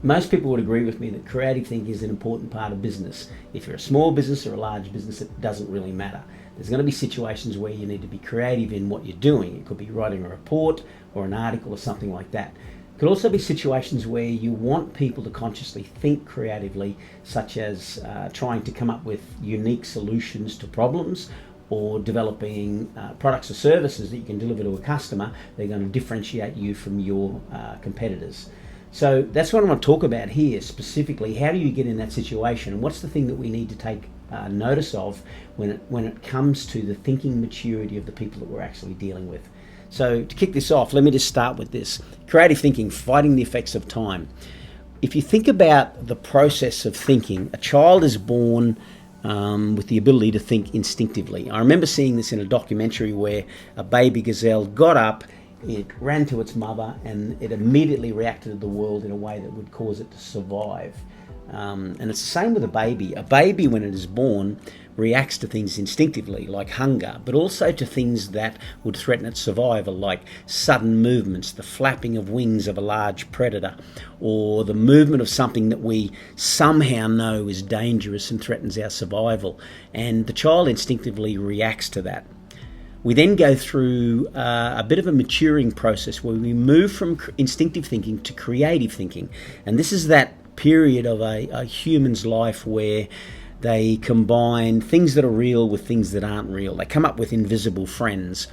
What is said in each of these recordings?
Most people would agree with me that creative thinking is an important part of business. If you're a small business or a large business, it doesn't really matter. There's going to be situations where you need to be creative in what you're doing. It could be writing a report or an article or something like that. It could also be situations where you want people to consciously think creatively, such as trying to come up with unique solutions to problems, or developing products or services that you can deliver to a customer. They're going to differentiate you from your competitors. So that's what I want to talk about here specifically. How do you get in that situation, and what's the thing that we need to take notice of when it comes to the thinking maturity of the people that we're actually dealing with? So to kick this off, let me just start with this. Creative thinking, fighting the effects of time. If you think about the process of thinking, a child is born with the ability to think instinctively. I remember seeing this in a documentary where a baby gazelle got up, it ran to its mother, and it immediately reacted to the world in a way that would cause it to survive. And it's the same with a baby. A baby, when it is born, reacts to things instinctively, like hunger, but also to things that would threaten its survival, like sudden movements, the flapping of wings of a large predator, or the movement of something that we somehow know is dangerous and threatens our survival. And the child instinctively reacts to that. We then go through a bit of a maturing process where we move from instinctive thinking to creative thinking. And this is that period of a human's life where they combine things that are real with things that aren't real. They come up with invisible friends.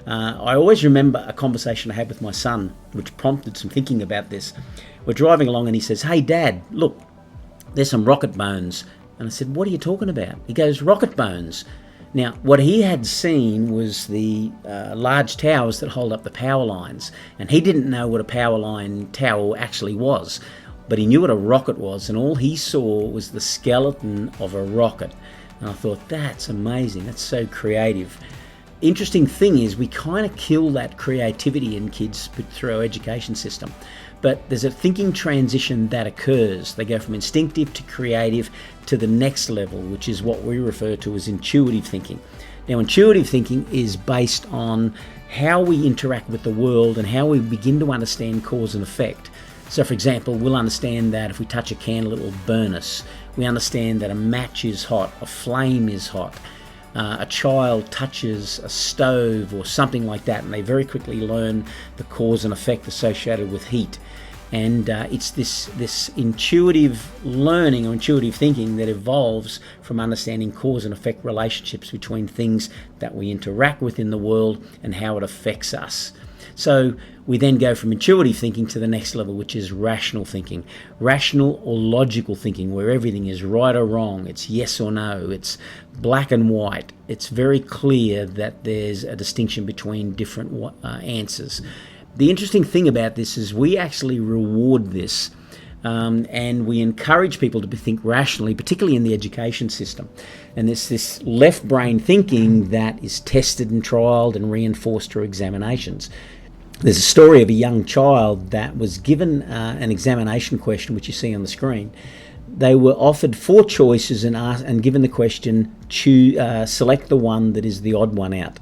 I always remember a conversation I had with my son, which prompted some thinking about this. We're driving along and he says, "Hey, Dad, look, there's some rocket bones." And I said, "What are you talking about?" He goes, "Rocket bones." Now, what he had seen was the large towers that hold up the power lines, and he didn't know what a power line tower actually was, but he knew what a rocket was, and all he saw was the skeleton of a rocket. And I thought, that's amazing, that's so creative. Interesting thing is, we kind of kill that creativity in kids through our education system. But there's a thinking transition that occurs. They go from instinctive to creative to the next level, which is what we refer to as intuitive thinking. Now, intuitive thinking is based on how we interact with the world and how we begin to understand cause and effect. So, for example, we'll understand that if we touch a candle, it will burn us. We understand that a match is hot, a flame is hot. A child touches a stove or something like that, and they very quickly learn the cause and effect associated with heat. And it's this intuitive learning or intuitive thinking that evolves from understanding cause and effect relationships between things that we interact with in the world and how it affects us. So we then go from intuitive thinking to the next level, which is rational thinking. Rational or logical thinking, where everything is right or wrong, it's yes or no, it's black and white. It's very clear that there's a distinction between different answers. The interesting thing about this is we actually reward this, and we encourage people to think rationally, particularly in the education system. And there's this left brain thinking that is tested and trialled and reinforced through examinations. There's a story of a young child that was given an examination question, which you see on the screen. They were offered 4 choices and given the question, select the one that is the odd one out.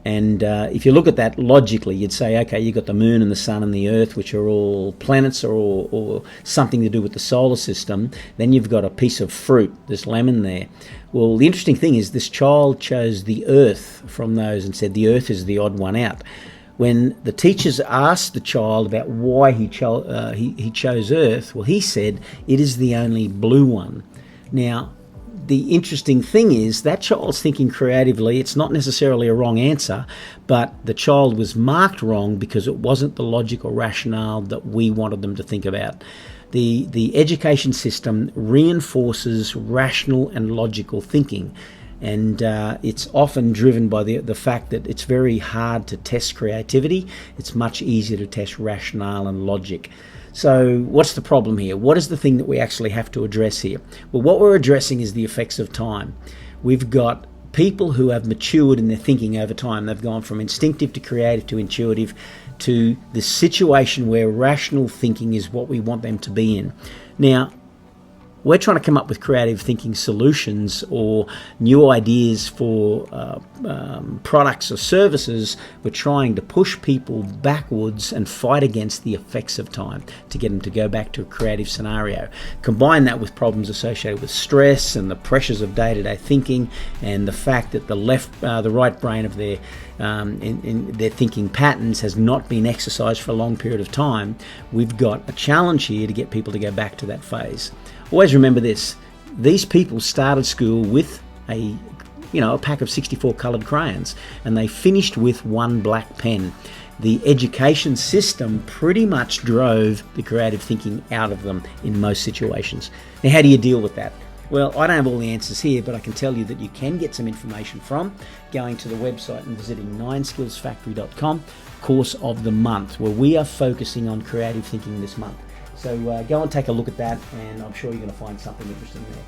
And if you look at that logically, you'd say, okay, you've got the moon and the sun and the earth, which are all planets or something to do with the solar system. Then you've got a piece of fruit, this lemon there. Well, the interesting thing is this child chose the earth from those and said the earth is the odd one out. When the teachers asked the child about why he chose earth, well, he said it is the only blue one. Now, the interesting thing is that child's thinking creatively. It's not necessarily a wrong answer, but the child was marked wrong because it wasn't the logic or rationale that we wanted them to think about. The education system reinforces rational and logical thinking, and it's often driven by the fact that it's very hard to test creativity. It's much easier to test rationale and logic. So what's the problem here? What is the thing that we actually have to address here? Well, what we're addressing is the effects of time. We've got people who have matured in their thinking over time. They've gone from instinctive to creative to intuitive to the situation where rational thinking is what we want them to be in. Now, we're trying to come up with creative thinking solutions or new ideas for products or services. We're trying to push people backwards and fight against the effects of time to get them to go back to a creative scenario. Combine that with problems associated with stress and the pressures of day-to-day thinking, and the fact that the right brain of their in their thinking patterns has not been exercised for a long period of time. We've got a challenge here to get people to go back to that phase. Always remember this: these people started school with a pack of 64 coloured crayons, and they finished with one black pen. The education system pretty much drove the creative thinking out of them in most situations. Now, how do you deal with that? Well, I don't have all the answers here, but I can tell you that you can get some information from going to the website and visiting 9skillsfactory.com, course of the month, where we are focusing on creative thinking this month. So go and take a look at that, and I'm sure you're going to find something interesting there.